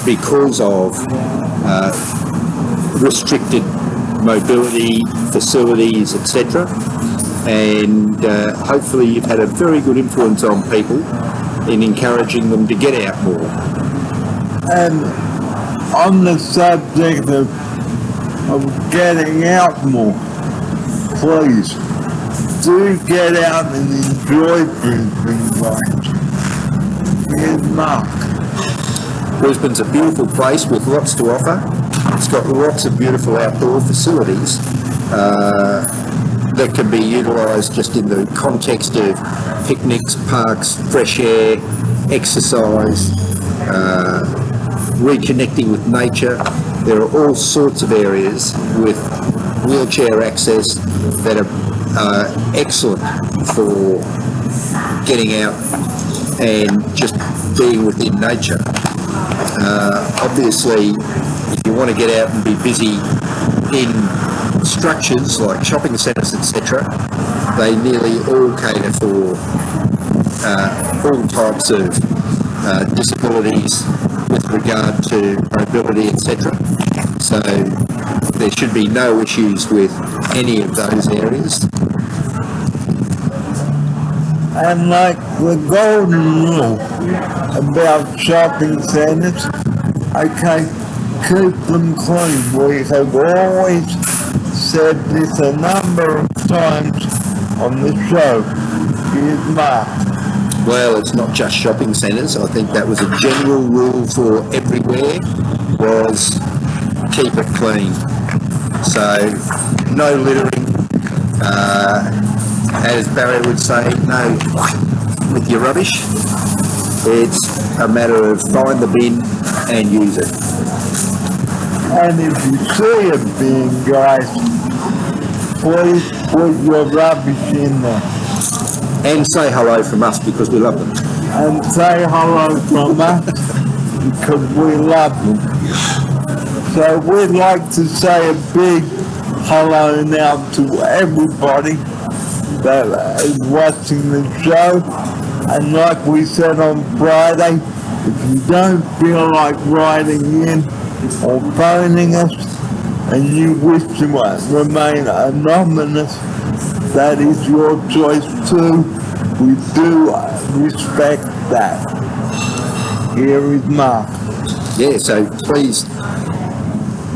because of restricted mobility facilities, etc. And hopefully you've had a very good influence on people in encouraging them to get out more. And on the subject of getting out more, please do get out and enjoy Brisbane Range. Here's Mark. Brisbane's a beautiful place with lots to offer. It's got lots of beautiful outdoor facilities that can be utilised just in the context of picnics, parks, fresh air, exercise, reconnecting with nature. There are all sorts of areas with wheelchair access that are excellent for getting out and just being within nature. Obviously, if you want to get out and be busy in structures like shopping centres, etc., they nearly all cater for all types of disabilities with regard to mobility, etc. So there should be no issues with any of those areas. And like the golden rule about shopping centres, okay, keep them clean. We have always said this a number of times on the show. Here's Mark. Well, it's not just shopping centres. I think that was a general rule for everywhere, was keep it clean. So no littering. As Barry would say, no with your rubbish. It's a matter of find the bin and use it. And if you see a bin, guys, please put your rubbish in there. And say hello from us because we love them. And say hello from us because we love them. So we'd like to say a big hello now to everybody that is watching the show. And like we said on Friday, if you don't feel like writing in or phoning us and you wish to remain anonymous, that is your choice too. We do respect that. Here is Mark. Yeah, so please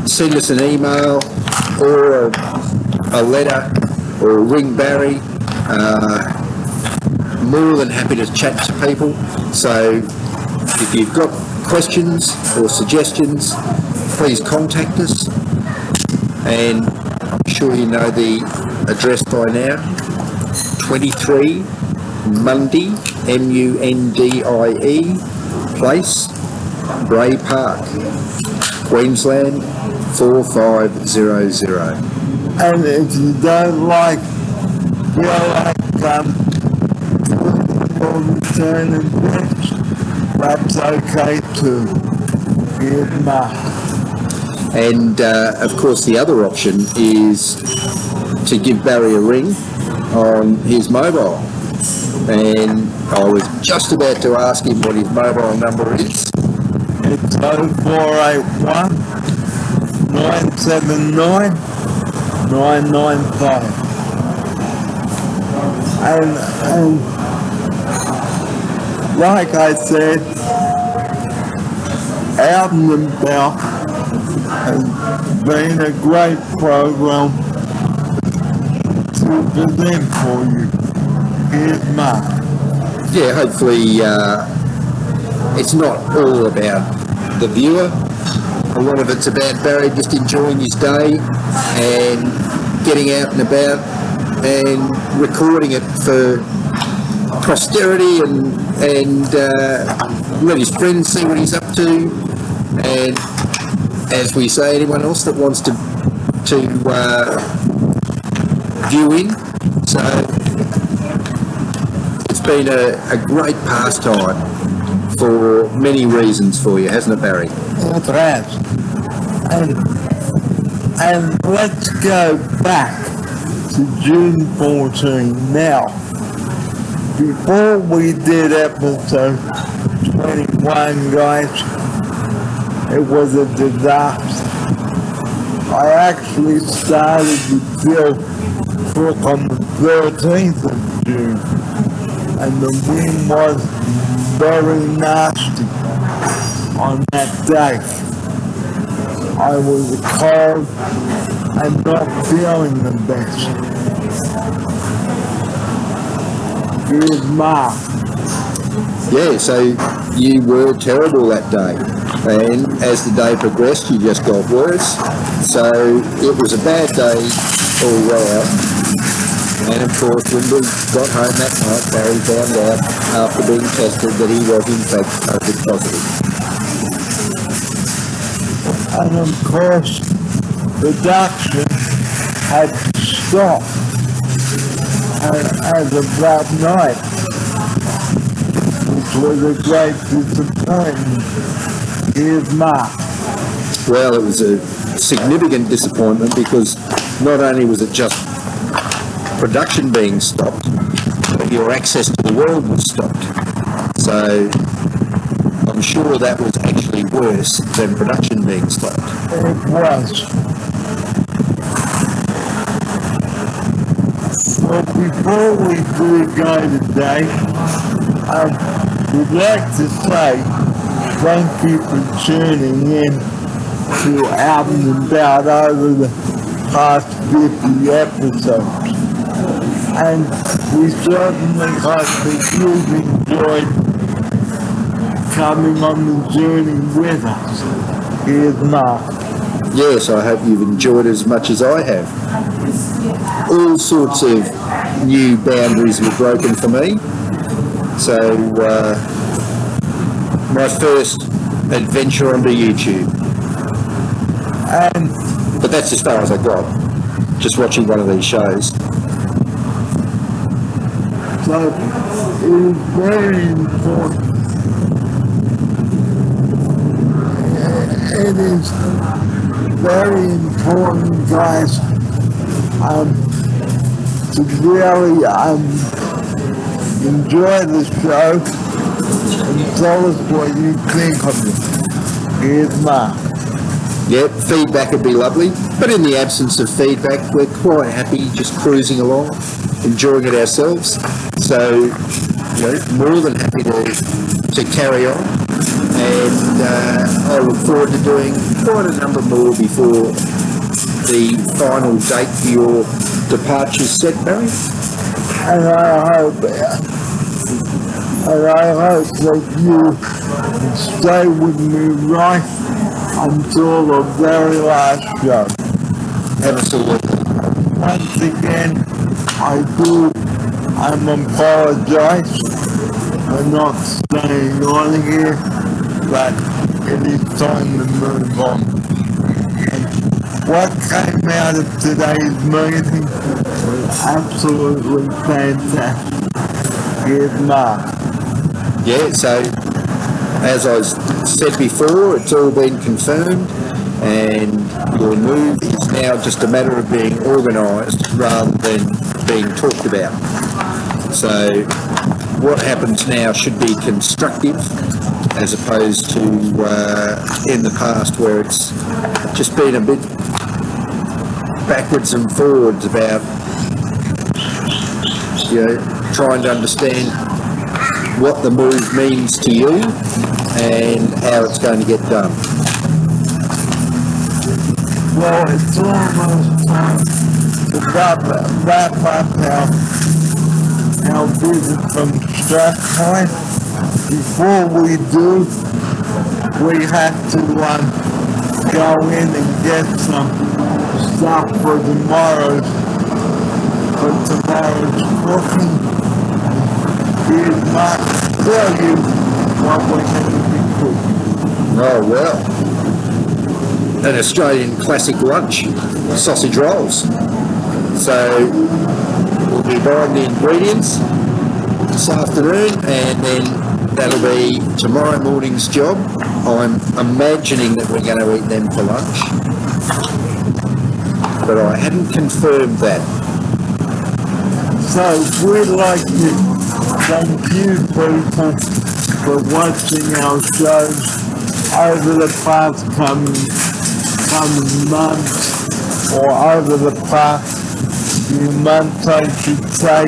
send us an email or a letter or ring Barry. More than happy to chat to people. So if you've got questions or suggestions, please contact us. And I'm sure you know the address by now. 23 Mundy, M-U-N-D-I-E Place, Bray Park, Queensland 4500. And if you don't like, return address, that's okay too. Here's Mark. And of course the other option is to give Barry a ring on his mobile. And I was just about to ask him what his mobile number is. It's 0481 979 995. And like I said, Out and About has been a great program to present for you. Here's Mark. Yeah, hopefully it's not all about the viewer. A lot of it's about Barry just enjoying his day and getting out and about and recording it for posterity and let his friends see what he's up to And as we say, anyone else that wants to view in. So it's been a great pastime for many reasons for you, hasn't it, Barry? It has. And let's go back to June 14 now. Before we did episode 21, guys, it was a disaster. I actually started the drill book on the 13th of June, and the wind was very nasty on that day. I was cold and not feeling the best. Here's Mark. Yeah, so you were terrible that day, and as the day progressed you just got worse, so it was a bad day all round. And of course when we got home that night, Barry found out after being tested that he was in fact COVID positive. And of course production had to stop as of that night, which was a great disappointment. Here's Mark. Well, it was a significant disappointment because not only was it just production being stopped, but your access to the world was stopped. So I'm sure that was actually worse than production being stopped. It was. Well, before we do go today, we'd like to say thank you for tuning in to Out and About over the past 50 episodes. And we certainly hope that you've enjoyed coming on the journey with us. Here's Mark. Yes, I hope you've enjoyed it as much as I have. All sorts of new boundaries were broken for me. So, my first adventure onto YouTube. But that's as far as I got, just watching one of these shows. So, it is very important. It is very important, guys, to really enjoy the show and tell us what you think of it. Here's Mark. Yeah, feedback would be lovely, but in the absence of feedback, we're quite happy just cruising along, enjoying it ourselves. So, more than happy to carry on, and I look forward to doing quite a number more before the final date for your departure set, Barry. And I hope that you stay with me right until the very last show. Absolutely. Once again, I apologize for not staying on here, but it is time to move on. And what came out of today's meeting was absolutely fantastic. Here's Mark. Yeah, so as I said before, it's all been confirmed, and your move is now just a matter of being organised rather than being talked about. So what happens now should be constructive, as opposed to in the past where it's just been a bit backwards and forwards about trying to understand what the move means to you and how it's going to get done. Well, it's almost time to wrap up our visit from Strathclyde. Before we do, we have to go in and get some stuff for tomorrow's cooking. Here's Mark to tell you what we're going to be cooking. Oh, well. an Australian classic lunch, sausage rolls. So we'll be buying the ingredients this afternoon, and then that'll be tomorrow morning's job. I'm imagining that we're going to eat them for lunch, but I hadn't confirmed that. So we'd like to thank you people for watching our shows over the past coming months, or over the past few months I should say.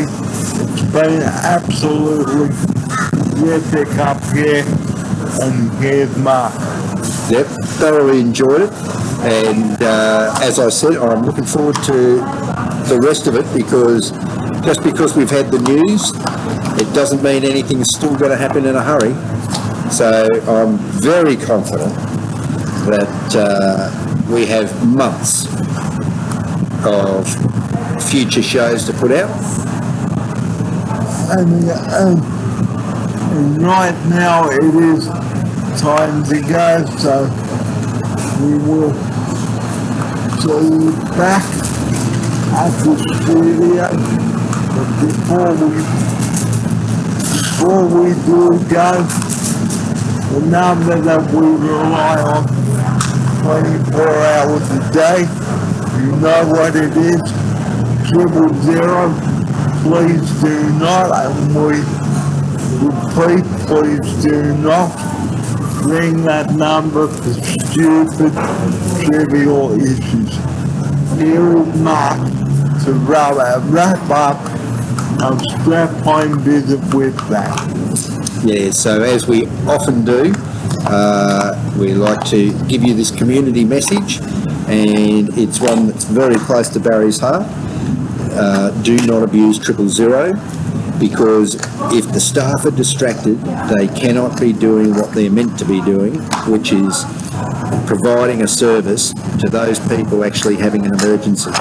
It's been absolutely terrific up here, and here's Mark. Yep, thoroughly enjoyed it, and as I said, I'm looking forward to the rest of it, because just because we've had the news, it doesn't mean anything's still going to happen in a hurry. So I'm very confident that we have months of future shows to put out. And right now it is time to go, so we will see you back at the studio. But before we do go, the number that we rely on 24 hours a day, you know what it is, 000. Please do not, and we repeat, please do not ring that number for stupid, trivial issues. Here is Mark to wrap up our strap-on visit with that. Yeah, so as we often do, we like to give you this community message, and it's one that's very close to Barry's heart. Do not abuse 000, because if the staff are distracted, they cannot be doing what they're meant to be doing, which is providing a service to those people actually having an emergency.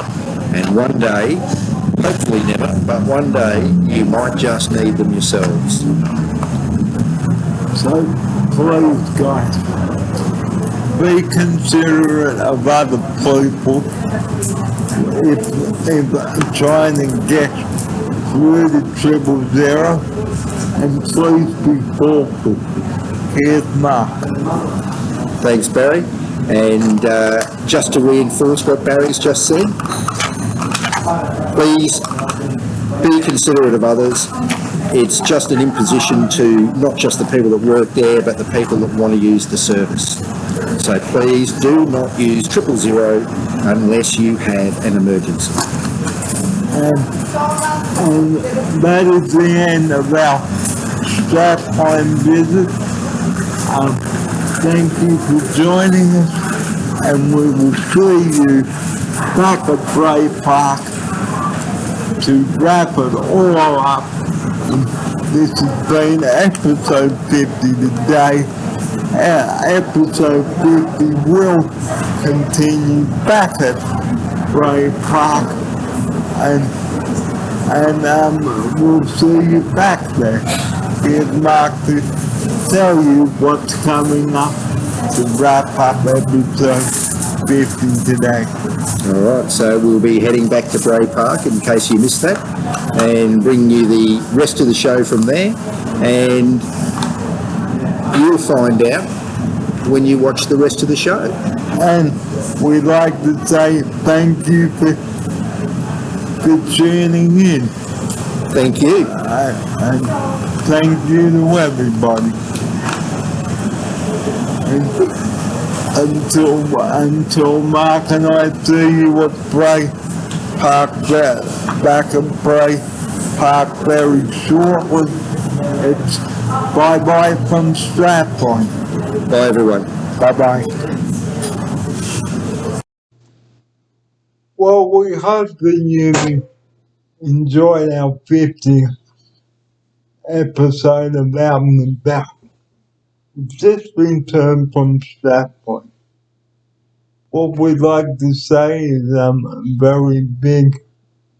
And one day, hopefully never, but one day you might just need them yourselves. So please guys, be considerate of other people if trying to get through the 000, and please be thoughtful. Here's Mark. Thanks, Barry. And just to reinforce what Barry's just said, please be considerate of others. It's just an imposition to not just the people that work there, but the people that want to use the service. So please do not use 000 unless you have an emergency. And that is the end of our strap-on visit. Thank you for joining us, and we will see you back at Bray Park to wrap it all up. This has been episode 50 today. Episode 50 will continue back at Bray Park, and we'll see you back there. Here's Mark to tell you what's coming up to wrap up episode 50 today. Alright, so we'll be heading back to Bray Park in case you missed that, and bring you the rest of the show from there, and you'll find out when you watch the rest of the show. And we'd like to say thank you for tuning in. Thank you. And thank you to everybody. And until Mark and I see you at Bray Park, back at Bray Park very shortly, it's bye-bye from Strap-on. Bye everyone. Bye-bye. Well, we hope that you enjoyed our 50th episode of Out and About. It's just been turned from Strap-on. What we'd like to say is a very big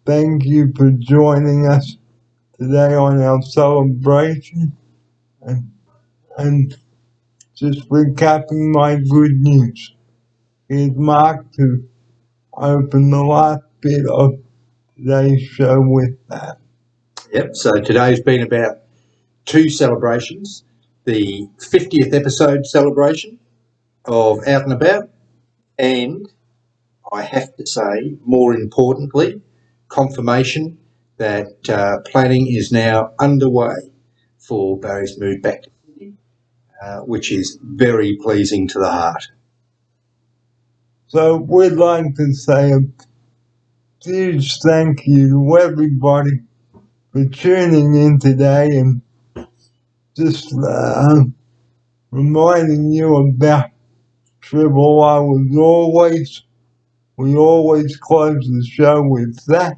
thank you for joining us today on our celebration, and just recapping my good news. Here's Mark to open the last bit of today's show with that. Yep, so today's been about two celebrations. The 50th episode celebration of Out and About, and I have to say, more importantly, confirmation that planning is now underway for Barry's move back to Sydney, which is very pleasing to the heart. So we'd like to say a huge thank you to everybody for tuning in today and just reminding you about Triple O as always. We always close the show with that.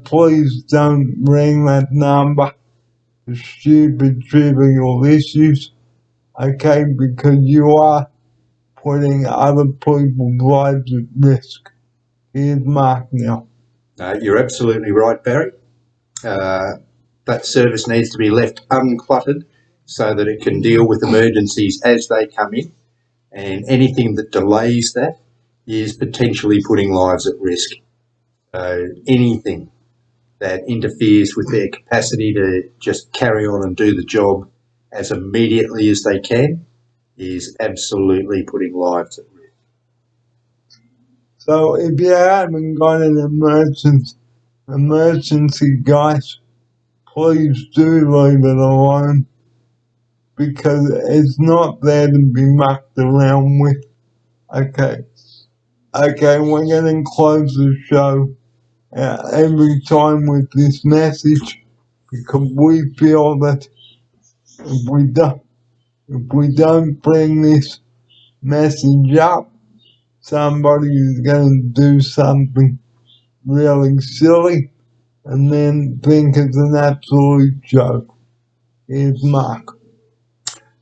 Please don't ring that number for stupid trivial issues, okay, because you are putting other people's lives at risk. Here's Mark now. You're absolutely right, Barry. That service needs to be left uncluttered so that it can deal with emergencies as they come in, and anything that delays that is potentially putting lives at risk. So anything that interferes with their capacity to just carry on and do the job as immediately as they can is absolutely putting lives at risk. So if you haven't got an emergency, guys, please do leave it alone, because it's not there to be mucked around with. Okay, we're going to close the show every time with this message, because we feel that if we don't bring this message up, somebody is going to do something really silly and then think it's an absolute joke. Here's Mark.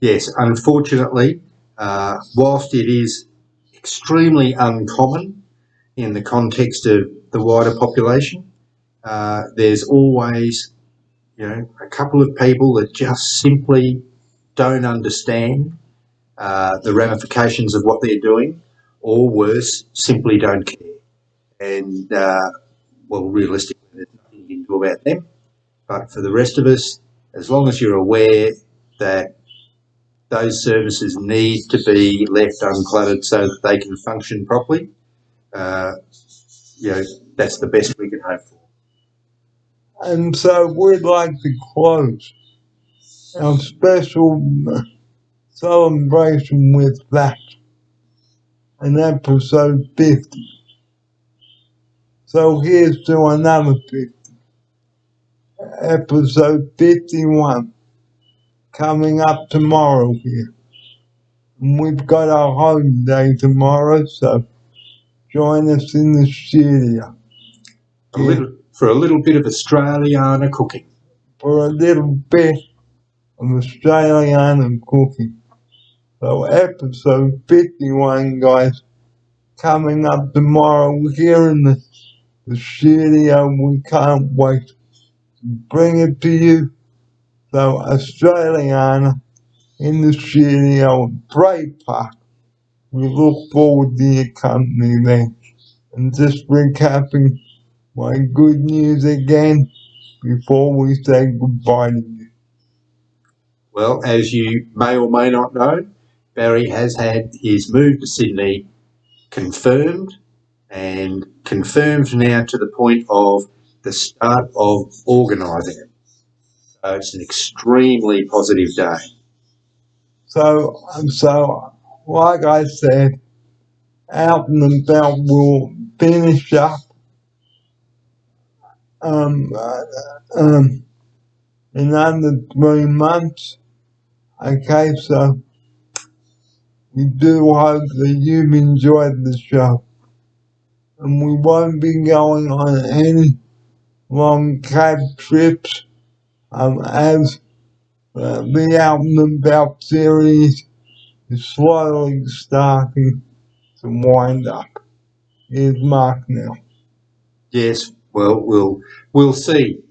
Yes, unfortunately, whilst it is extremely uncommon in the context of the wider population, there's always, a couple of people that just simply don't understand the ramifications of what they're doing, or worse, simply don't care. And, realistically, there's nothing you can do about them. But for the rest of us, as long as you're aware that those services need to be left uncluttered so that they can function properly, that's the best we can hope for. And so we'd like to close our special celebration with that, in episode 50. So here's to another 50. Episode 51 coming up tomorrow here. And we've got our home day tomorrow, so join us in the studio. For a little bit of Australiana cooking. For a little bit of Australiana cooking. So episode 51, guys, coming up tomorrow. We're here in the studio. We can't wait to bring it to you. So Australiana in the studio at Bray Park. We look forward to your company then. And just recapping my good news again before we say goodbye to you. Well, as you may or may not know, Barry has had his move to Sydney confirmed, and confirmed now to the point of the start of organising it. So it's an extremely positive day. So like I said, Out and About will finish up in under 3 months. Okay, so we do hope that you've enjoyed the show. And we won't be going on any long cab trips as the Out and About series is slowly starting to wind up. Here's Mark now. Yes, well, we'll see.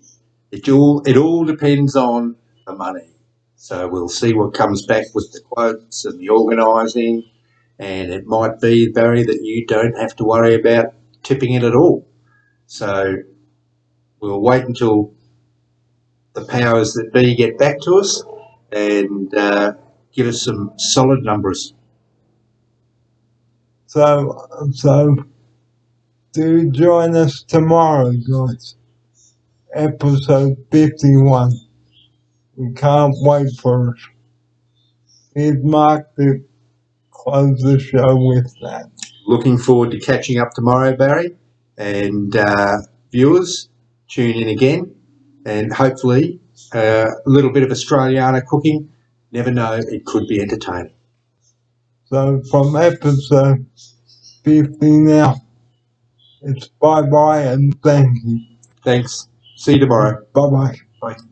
It all depends on the money. So we'll see what comes back with the quotes and the organising and it might be, Barry, that you don't have to worry about tipping it at all. So we'll wait until the powers that be get back to us and give us some solid numbers. So do join us tomorrow, guys. Episode 51. We can't wait for it. Here's Mark to close the show with that. Looking forward to catching up tomorrow, Barry, and viewers, tune in again, and hopefully a little bit of Australiana cooking. Never know, it could be entertaining. So from episode 50 now, it's bye-bye and thank you. Thanks. See you tomorrow. Bye-bye. Bye.